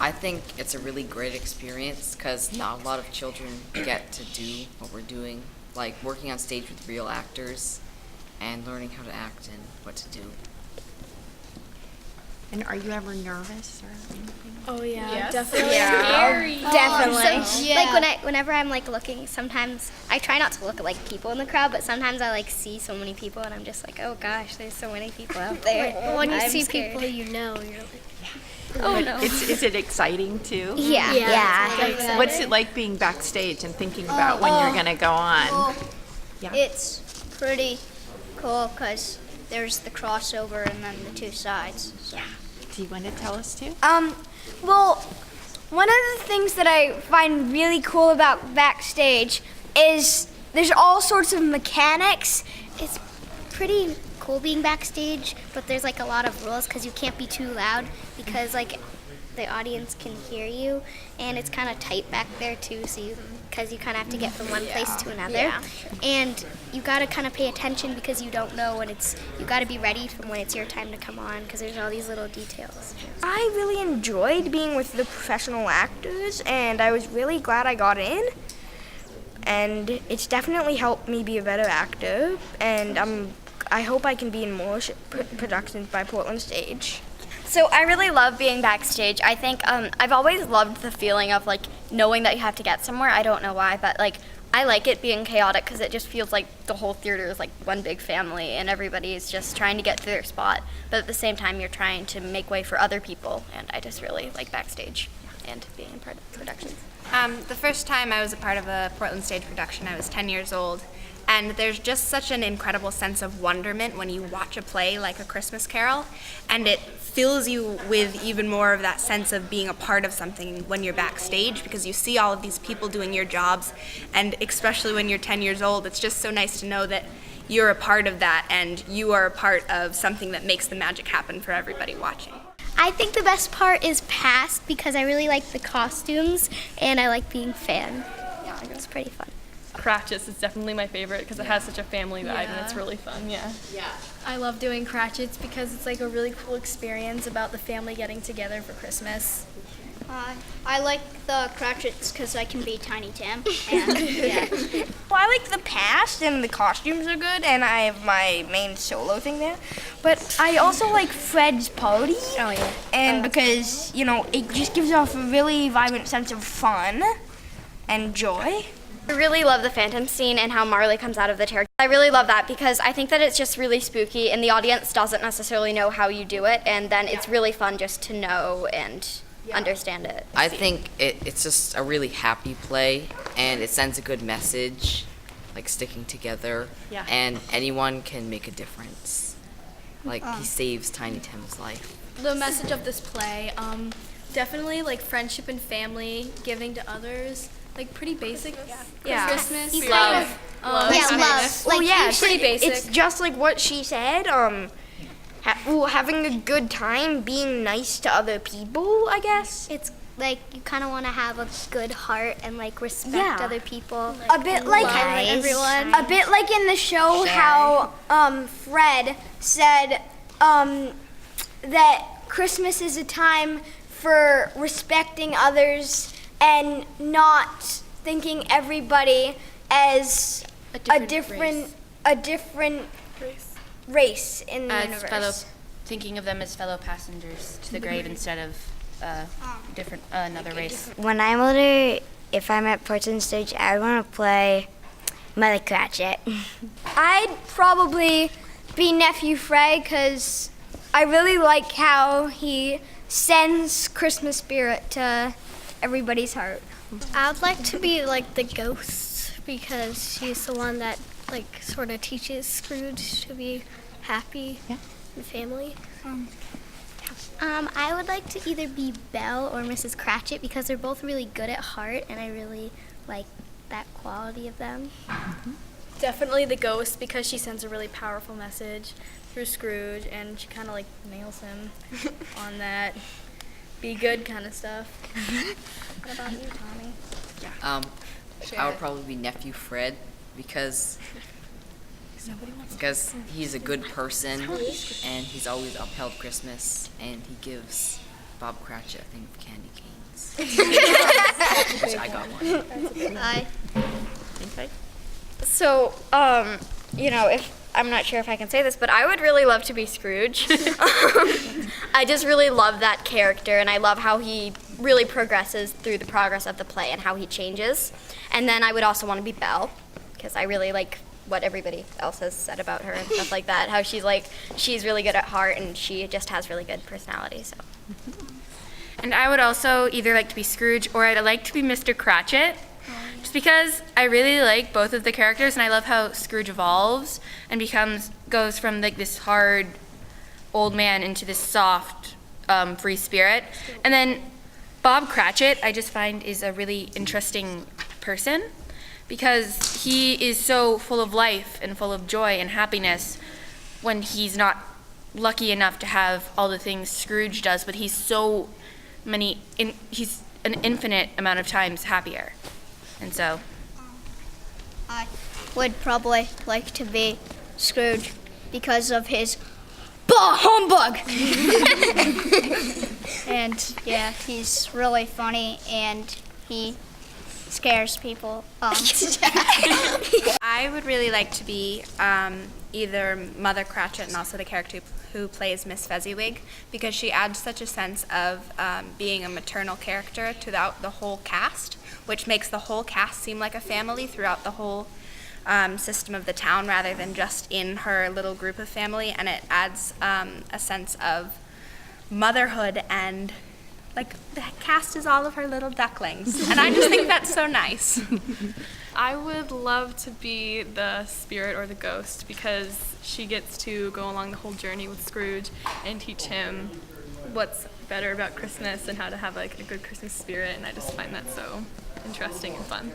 I think it's a really great experience because not a lot of children get to do what we're doing, like working on stage with real actors and learning how to act and what to do. And are you ever nervous or anything? Oh yeah, Yes. definitely. Scary. Definitely. So, Like whenever I'm like looking, sometimes I try not to look at like people in the crowd, but sometimes I like see so many people and I'm just like, oh gosh, there's so many people out there. But when you I'm see scared. people you know, you're like, Oh no. Is it exciting too? Yeah. Yeah. What's it like being backstage and thinking about when you're going to go on? Well, Yeah. it's pretty cool because there's the crossover and then the two sides. So. Do you want to tell us too? Well, one of the things that I find really cool about backstage is there's all sorts of mechanics. It's pretty cool being backstage, but there's like a lot of rules because you can't be too loud because like the audience can hear you, and it's kind of tight back there too, so because you kind of have to get from one place to another, and you got to kind of pay attention because you don't know when you got to be ready for when it's your time to come on because there's all these little details. I really enjoyed being with the professional actors, and I was really glad I got in. And it's definitely helped me be a better actor, and I hope I can be in more productions by Portland Stage. So I really love being backstage. I think I've always loved the feeling of like knowing that you have to get somewhere. I don't know why, but like I like it being chaotic because it just feels like the whole theater is like one big family and everybody is just trying to get to their spot. But at the same time, you're trying to make way for other people, and I just really like backstage and being in part of productions. The first time I was a part of a Portland Stage production, I was 10 years old. And there's just such an incredible sense of wonderment when you watch a play like A Christmas Carol, and it fills you with even more of that sense of being a part of something when you're backstage because you see all of these people doing your jobs, and especially when you're 10 years old, it's just so nice to know that you're a part of that and you are a part of something that makes the magic happen for everybody watching. I think the best part is past because I really like the costumes and I like being fan. Yeah, it's pretty fun. Cratchits is definitely my favorite because it has such a family vibe and it's really fun, I love doing Cratchits because it's like a really cool experience about the family getting together for Christmas. I like the Cratchits because I can be Tiny Tim. And, yeah. Well, I like the past, and the costumes are good, and I have my main solo thing there. But I also like Fred's party. Oh yeah. And because, it just gives off a really vibrant sense of fun and joy. I really love the Phantom scene and how Marley comes out of the chair. I really love that because I think that it's just really spooky and the audience doesn't necessarily know how you do it, and then it's really fun just to know and understand it. I think it's just a really happy play, and it sends a good message, like sticking together, and anyone can make a difference. Like, he saves Tiny Tim's life. The message of this play, definitely like friendship and family, giving to others, like pretty basic. Yeah. Christmas. Love. Well, yeah, pretty basic. It's just like what she said. Having a good time, being nice to other people, I guess. It's like you kind of want to have a good heart and like respect other people. A bit like everyone. A bit like in the show how Fred said that Christmas is a time for respecting others and not thinking everybody as a different race in the universe. Thinking of them as fellow passengers to the grave instead of another race. When I'm older, if I'm at Portland Stage, I want to play Mother Cratchit. I'd probably be Nephew Fred because I really like how he sends Christmas spirit to everybody's heart. I'd like to be like the ghost because she's the one that like sort of teaches Scrooge to be happy and family. I would like to either be Belle or Mrs. Cratchit because they're both really good at heart and I really like that quality of them. Definitely the ghost because she sends a really powerful message through Scrooge and she kind of like nails him on that be good kind of stuff. What about you, Tommy? I would probably be Nephew Fred because he's a good person and he's always upheld Christmas, and he gives Bob Cratchit, I think, candy cane. I got one. Hi. So, if I'm not sure if I can say this, but I would really love to be Scrooge. I just really love that character, and I love how he really progresses through the progress of the play and how he changes. And then I would also want to be Belle, because I really like what everybody else has said about her and stuff like that. How she's really good at heart, and she just has really good personality. So. And I would also either like to be Scrooge or I'd like to be Mr. Cratchit. Just because I really like both of the characters, and I love how Scrooge evolves and goes from like this hard old man into this soft, free spirit. And then Bob Cratchit, I just find, is a really interesting person because he is so full of life and full of joy and happiness when he's not lucky enough to have all the things Scrooge does, but he's he's an infinite amount of times happier. And so I would probably like to be Scrooge because of his bah humbug. And yeah, he's really funny and he scares people. I would really like to be either Mother Cratchit and also the character who plays Miss Fezziwig, because she adds such a sense of being a maternal character throughout the whole cast, which makes the whole cast seem like a family throughout the whole system of the town rather than just in her little group of family, and it adds a sense of motherhood and like the cast is all of her little ducklings, and I just think that's so nice. I would love to be the spirit or the ghost because she gets to go along the whole journey with Scrooge and teach him what's better about Christmas and how to have like a good Christmas spirit, and I just find that so interesting and fun.